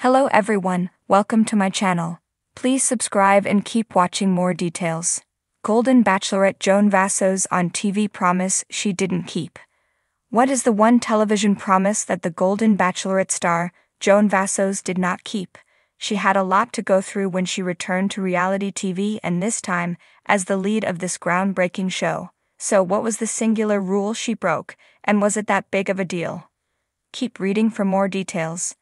Hello everyone, welcome to my channel. Please subscribe and keep watching more details. Golden Bachelorette Joan Vassos on TV promise she didn't keep. What is the one television promise that the Golden Bachelorette star, Joan Vassos, did not keep? She had a lot to go through when she returned to reality TV, and this time, as the lead of this groundbreaking show. So what was the singular rule she broke, and was it that big of a deal? Keep reading for more details.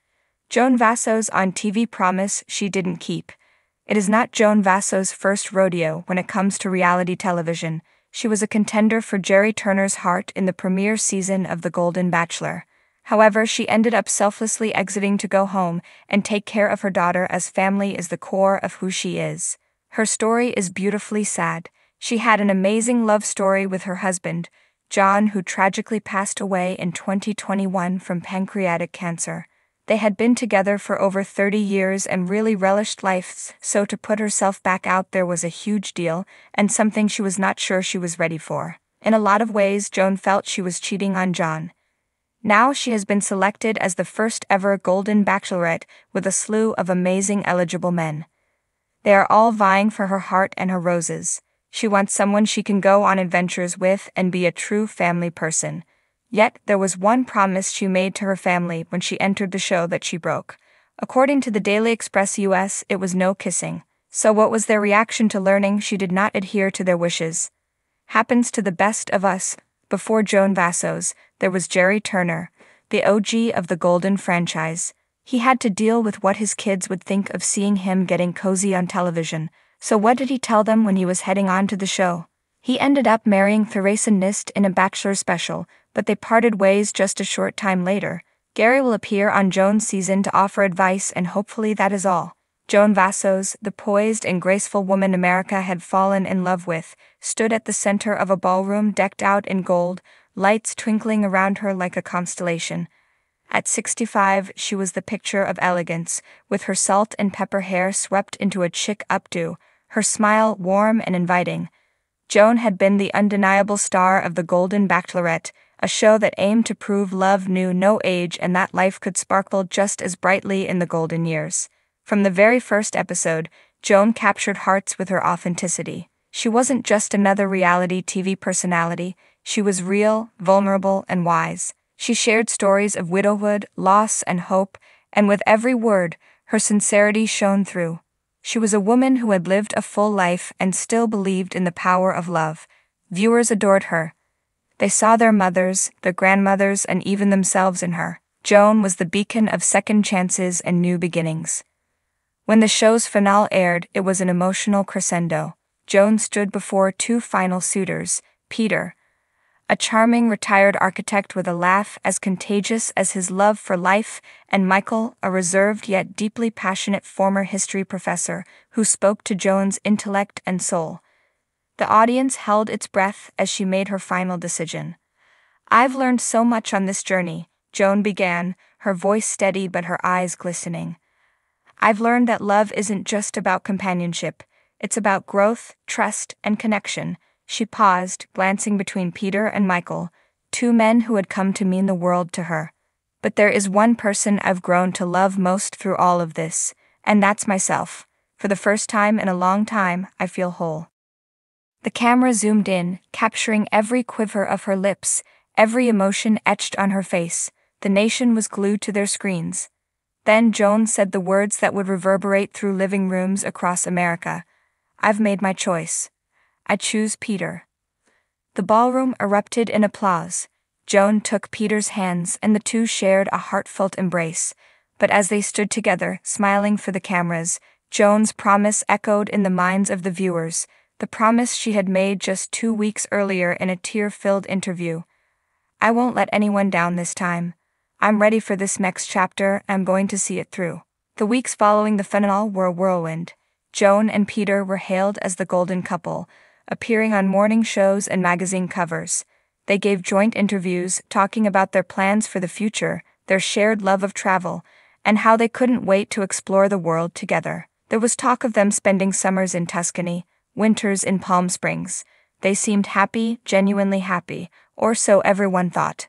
Joan Vassos on TV promise she didn't keep. It is not Joan Vassos' first rodeo when it comes to reality television. She was a contender for Jerry Turner's heart in the premiere season of The Golden Bachelor. However, she ended up selflessly exiting to go home and take care of her daughter, as family is the core of who she is. Her story is beautifully sad. She had an amazing love story with her husband, John, who tragically passed away in 2021 from pancreatic cancer. They had been together for over 30 years and really relished life, so to put herself back out there was a huge deal, and something she was not sure she was ready for. In a lot of ways, Joan felt she was cheating on John. Now she has been selected as the first ever Golden Bachelorette with a slew of amazing eligible men. They are all vying for her heart and her roses. She wants someone she can go on adventures with and be a true family person. Yet, there was one promise she made to her family when she entered the show that she broke. According to the Daily Express US, it was no kissing. So what was their reaction to learning she did not adhere to their wishes? Happens to the best of us. Before Joan Vassos, there was Jerry Turner, the OG of the Golden franchise. He had to deal with what his kids would think of seeing him getting cozy on television. So what did he tell them when he was heading on to the show? He ended up marrying Theresa Nist in a Bachelor special, but they parted ways just a short time later. Gary will appear on Joan's season to offer advice, and hopefully that is all. Joan Vassos, the poised and graceful woman America had fallen in love with, stood at the center of a ballroom decked out in gold, lights twinkling around her like a constellation. At 65, she was the picture of elegance, with her salt and pepper hair swept into a chic updo, her smile warm and inviting. Joan had been the undeniable star of The Golden Bachelorette, a show that aimed to prove love knew no age and that life could sparkle just as brightly in the golden years. From the very first episode, Joan captured hearts with her authenticity. She wasn't just another reality TV personality, she was real, vulnerable, and wise. She shared stories of widowhood, loss, and hope, and with every word, her sincerity shone through. She was a woman who had lived a full life and still believed in the power of love. Viewers adored her. They saw their mothers, their grandmothers, and even themselves in her. Joan was the beacon of second chances and new beginnings. When the show's finale aired, it was an emotional crescendo. Joan stood before two final suitors, Peter, a charming retired architect with a laugh as contagious as his love for life, and Michael, a reserved yet deeply passionate former history professor who spoke to Joan's intellect and soul. The audience held its breath as she made her final decision. "I've learned so much on this journey," Joan began, her voice steady but her eyes glistening. "I've learned that love isn't just about companionship, it's about growth, trust, and connection." She paused, glancing between Peter and Michael, two men who had come to mean the world to her. "But there is one person I've grown to love most through all of this, and that's myself. For the first time in a long time, I feel whole." The camera zoomed in, capturing every quiver of her lips, every emotion etched on her face. The nation was glued to their screens. Then Joan said the words that would reverberate through living rooms across America. "I've made my choice. I choose Peter." The ballroom erupted in applause. Joan took Peter's hands and the two shared a heartfelt embrace. But as they stood together, smiling for the cameras, Joan's promise echoed in the minds of the viewers, the promise she had made just 2 weeks earlier in a tear-filled interview. "I won't let anyone down this time. I'm ready for this next chapter, and I'm going to see it through." The weeks following the finale were a whirlwind. Joan and Peter were hailed as the golden couple, appearing on morning shows and magazine covers. They gave joint interviews talking about their plans for the future, their shared love of travel, and how they couldn't wait to explore the world together. There was talk of them spending summers in Tuscany, winters in Palm Springs. They seemed happy, genuinely happy, or so everyone thought.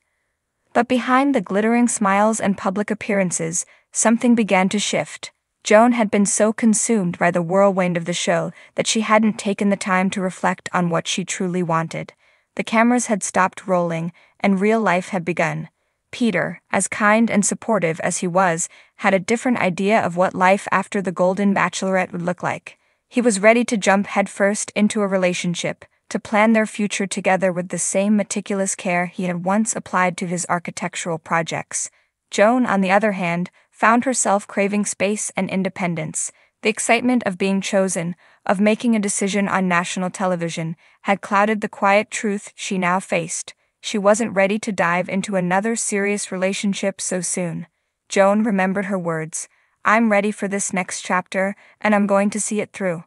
But behind the glittering smiles and public appearances, something began to shift. Joan had been so consumed by the whirlwind of the show that she hadn't taken the time to reflect on what she truly wanted. The cameras had stopped rolling, and real life had begun. Peter, as kind and supportive as he was, had a different idea of what life after the Golden Bachelorette would look like. He was ready to jump headfirst into a relationship, to plan their future together with the same meticulous care he had once applied to his architectural projects. Joan, on the other hand, found herself craving space and independence. The excitement of being chosen, of making a decision on national television, had clouded the quiet truth she now faced. She wasn't ready to dive into another serious relationship so soon. Joan remembered her words, "I'm ready for this next chapter, and I'm going to see it through."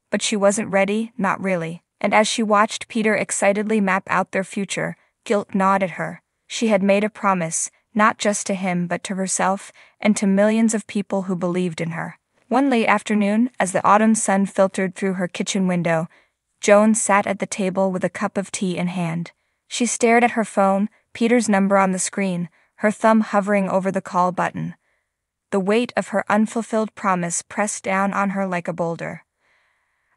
But she wasn't ready, not really. And as she watched Peter excitedly map out their future, guilt gnawed at her. She had made a promise, not just to him but to herself and to millions of people who believed in her. One late afternoon, as the autumn sun filtered through her kitchen window, Joan sat at the table with a cup of tea in hand. She stared at her phone, Peter's number on the screen, her thumb hovering over the call button. The weight of her unfulfilled promise pressed down on her like a boulder.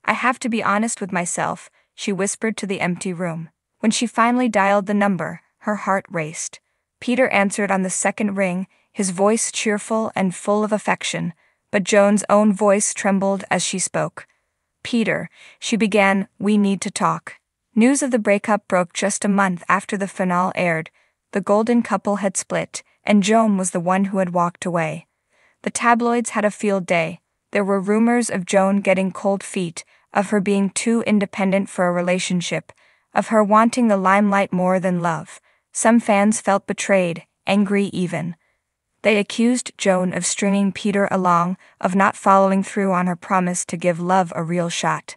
"I have to be honest with myself," she whispered to the empty room. When she finally dialed the number, her heart raced. Peter answered on the second ring, his voice cheerful and full of affection, but Joan's own voice trembled as she spoke. "Peter," she began, "we need to talk." News of the breakup broke just a month after the finale aired. The golden couple had split, and Joan was the one who had walked away. The tabloids had a field day. There were rumors of Joan getting cold feet, of her being too independent for a relationship, of her wanting the limelight more than love. Some fans felt betrayed, angry even. They accused Joan of stringing Peter along, of not following through on her promise to give love a real shot.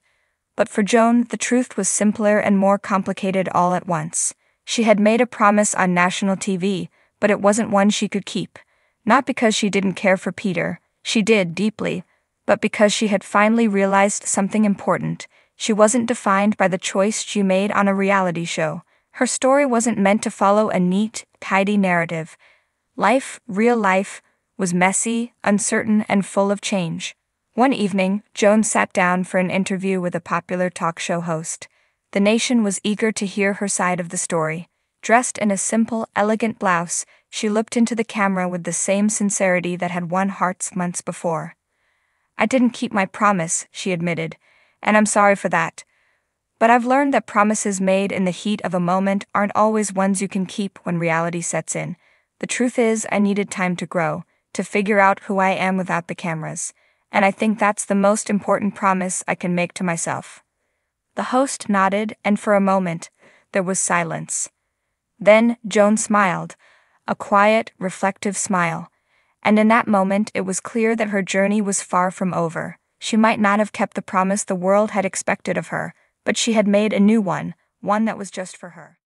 But for Joan, the truth was simpler and more complicated all at once. She had made a promise on national TV, but it wasn't one she could keep. Not because she didn't care for Peter, she did deeply, but because she had finally realized something important. She wasn't defined by the choice she made on a reality show. Her story wasn't meant to follow a neat, tidy narrative. Life, real life, was messy, uncertain, and full of change. One evening, Joan sat down for an interview with a popular talk show host. The nation was eager to hear her side of the story. Dressed in a simple, elegant blouse, she looked into the camera with the same sincerity that had won hearts months before. "I didn't keep my promise," she admitted, "and I'm sorry for that. But I've learned that promises made in the heat of a moment aren't always ones you can keep when reality sets in. The truth is, I needed time to grow, to figure out who I am without the cameras. And I think that's the most important promise I can make to myself." The host nodded, and for a moment, there was silence. Then Joan smiled, a quiet, reflective smile. And in that moment it was clear that her journey was far from over. She might not have kept the promise the world had expected of her, but she had made a new one that was just for her.